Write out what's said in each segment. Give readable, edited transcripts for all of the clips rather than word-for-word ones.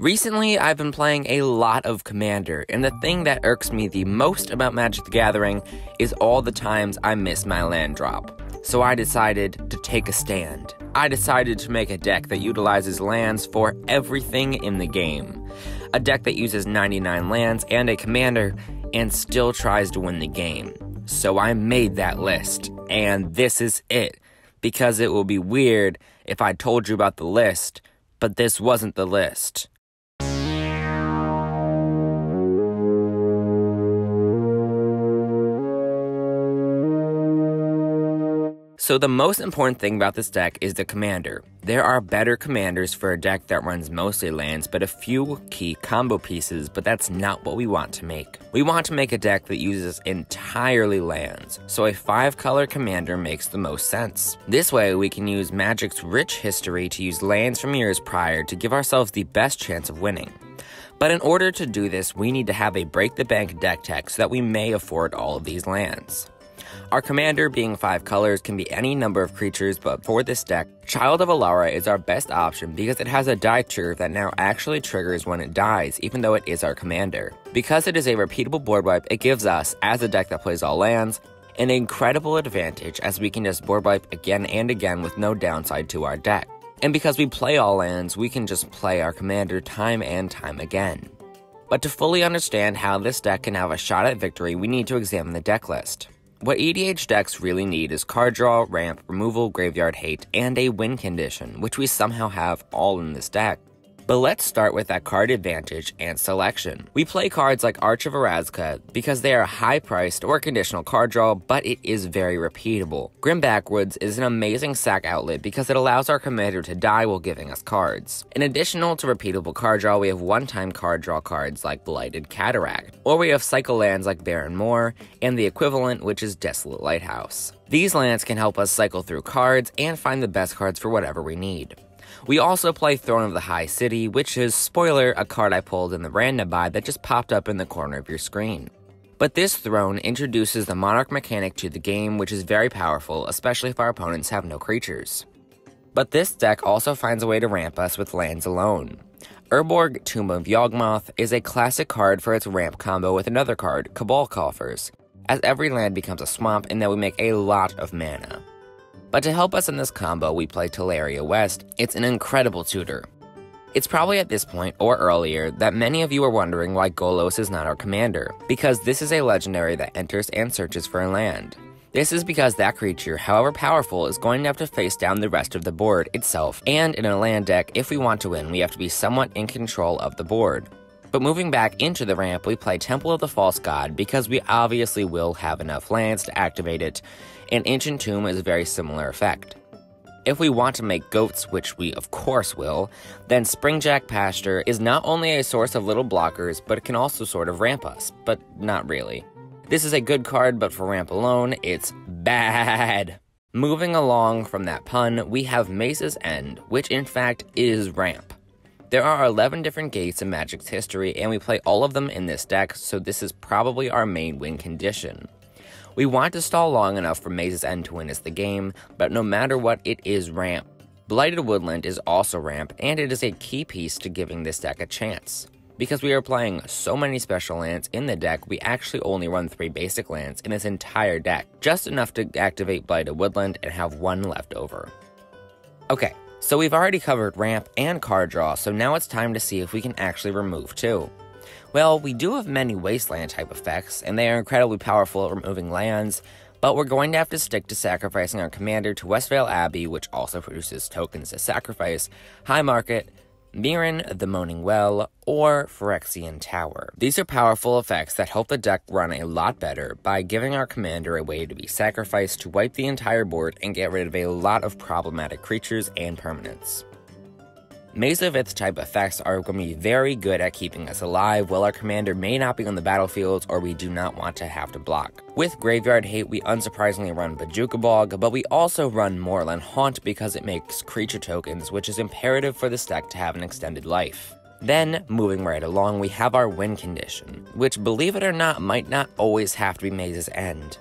Recently, I've been playing a lot of Commander, and the thing that irks me the most about Magic the Gathering is all the times I miss my land drop. So I decided to take a stand. I decided to make a deck that utilizes lands for everything in the game. A deck that uses 99 lands and a Commander, and still tries to win the game. So I made that list, and this is it, because it will be weird if I told you about the list, but this wasn't the list. So the most important thing about this deck is the Commander. There are better Commanders for a deck that runs mostly lands, but a few key combo pieces, but that's not what we want to make. We want to make a deck that uses entirely lands, so a 5-color Commander makes the most sense. This way, we can use Magic's rich history to use lands from years prior to give ourselves the best chance of winning. But in order to do this, we need to have a break-the-bank deck tech so that we may afford all of these lands. Our Commander, being 5 colors, can be any number of creatures, but for this deck, Child of Alara is our best option because it has a die trigger that now actually triggers when it dies, even though it is our Commander. Because it is a repeatable board wipe, it gives us, as a deck that plays all lands, an incredible advantage as we can just board wipe again and again with no downside to our deck. And because we play all lands, we can just play our Commander time and time again. But to fully understand how this deck can have a shot at victory, we need to examine the deck list. What EDH decks really need is card draw, ramp, removal, graveyard hate, and a win condition, which we somehow have all in this deck. But let's start with that card advantage and selection. We play cards like Arch of Arazka because they are high-priced or conditional card draw, but it is very repeatable. Grim Backwoods is an amazing sack outlet because it allows our Commander to die while giving us cards. In addition to repeatable card draw, we have one-time card draw cards like Blighted Cataract, or we have cycle lands like Barren Moor, and the equivalent, which is Desolate Lighthouse. These lands can help us cycle through cards and find the best cards for whatever we need. We also play Throne of the High City, which is, spoiler, a card I pulled in the random buy that just popped up in the corner of your screen. But this Throne introduces the Monarch mechanic to the game, which is very powerful, especially if our opponents have no creatures. But this deck also finds a way to ramp us with lands alone. Urborg, Tomb of Yawgmoth, is a classic card for its ramp combo with another card, Cabal Coffers, as every land becomes a swamp and then we make a lot of mana. But to help us in this combo, we play Teleria West. It's an incredible tutor. It's probably at this point, or earlier, that many of you are wondering why Golos is not our Commander, because this is a legendary that enters and searches for a land. This is because that creature, however powerful, is going to have to face down the rest of the board itself, and in a land deck, if we want to win, we have to be somewhat in control of the board. But moving back into the ramp, we play Temple of the False God because we obviously will have enough lands to activate it, and Ancient Tomb is a very similar effect. If we want to make goats, which we of course will, then Springjack Pasture is not only a source of little blockers, but it can also sort of ramp us, but not really. This is a good card, but for ramp alone, it's bad. Moving along from that pun, we have Maze's End, which in fact is ramp. There are 11 different gates in Magic's history, and we play all of them in this deck, so this is probably our main win condition. We want to stall long enough for Maze's End to win us the game, but no matter what, it is ramp. Blighted Woodland is also ramp, and it is a key piece to giving this deck a chance. Because we are playing so many special lands in the deck, we actually only run 3 basic lands in this entire deck, just enough to activate Blighted Woodland and have 1 left over. Okay, so we've already covered ramp and card draw, so now it's time to see if we can actually remove 2. Well, we do have many wasteland type effects, and they are incredibly powerful at removing lands, but we're going to have to stick to sacrificing our Commander to Westvale Abbey, which also produces tokens to sacrifice, High Market, Mirren, the Moaning Well, or Phyrexian Tower. These are powerful effects that help the deck run a lot better by giving our Commander a way to be sacrificed to wipe the entire board and get rid of a lot of problematic creatures and permanents. Maze of its type effects are going to be very good at keeping us alive while our Commander may not be on the battlefield or we do not want to have to block. With Graveyard Hate, we unsurprisingly run Bojuka Bog, but we also run Moorland Haunt because it makes creature tokens, which is imperative for this deck to have an extended life. Then, moving right along, we have our win condition, which, believe it or not, might not always have to be Maze's End.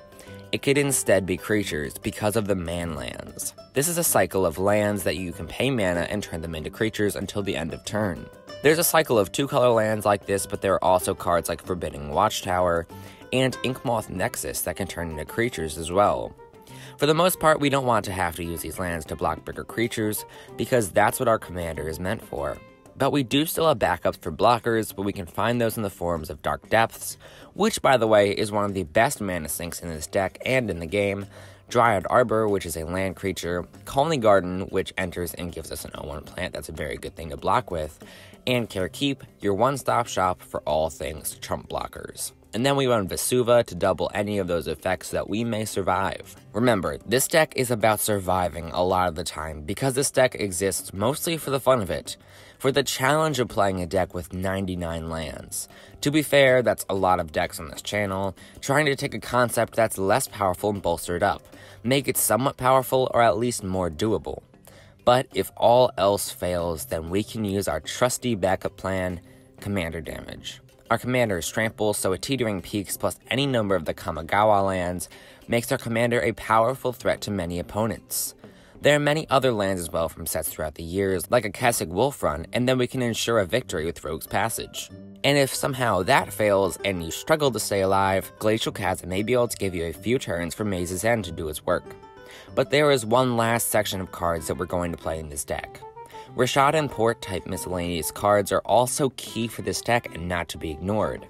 It could instead be creatures because of the man lands. This is a cycle of lands that you can pay mana and turn them into creatures until the end of turn. There's a cycle of 2-color lands like this, but there are also cards like Forbidding Watchtower and Inkmoth Nexus that can turn into creatures as well. For the most part, we don't want to have to use these lands to block bigger creatures, because that's what our commander is meant for. But we do still have backups for blockers, but we can find those in the forms of Dark Depths, which, by the way, is one of the best mana sinks in this deck and in the game, Dryad Arbor, which is a land creature, Colony Garden, which enters and gives us an 0/1 plant, that's a very good thing to block with, and Keep, your one-stop shop for all things trump blockers. And then we run Vesuva to double any of those effects so that we may survive. Remember, this deck is about surviving a lot of the time, because this deck exists mostly for the fun of it, for the challenge of playing a deck with 99 lands. To be fair, that's a lot of decks on this channel, trying to take a concept that's less powerful and bolster it up, make it somewhat powerful or at least more doable. But if all else fails, then we can use our trusty backup plan, commander damage. Our commander is trample, so a Teetering Peaks plus any number of the Kamigawa lands makes our commander a powerful threat to many opponents. There are many other lands as well from sets throughout the years, like a Kessig Wolf Run, and then we can ensure a victory with Rogue's Passage. And if somehow that fails and you struggle to stay alive, Glacial Chasm may be able to give you a few turns for Maze's End to do its work. But there is one last section of cards that we're going to play in this deck. Rashad and Port type miscellaneous cards are also key for this deck and not to be ignored.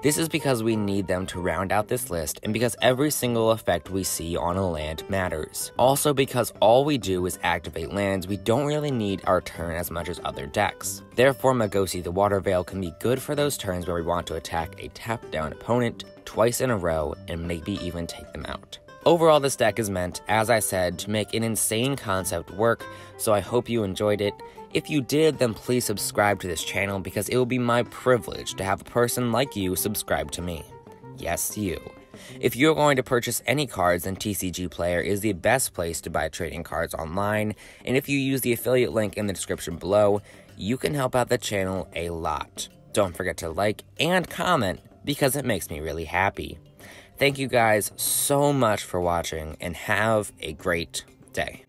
This is because we need them to round out this list, and because every single effect we see on a land matters. Also because all we do is activate lands, we don't really need our turn as much as other decks. Therefore, Magosi the Water Veil can be good for those turns where we want to attack a tapped down opponent twice in a row and maybe even take them out. Overall, this deck is meant, as I said, to make an insane concept work, so I hope you enjoyed it. If you did, then please subscribe to this channel, because it will be my privilege to have a person like you subscribe to me. Yes, you. If you're going to purchase any cards, then TCG Player is the best place to buy trading cards online, and if you use the affiliate link in the description below, you can help out the channel a lot. Don't forget to like and comment, because it makes me really happy. Thank you guys so much for watching, and have a great day.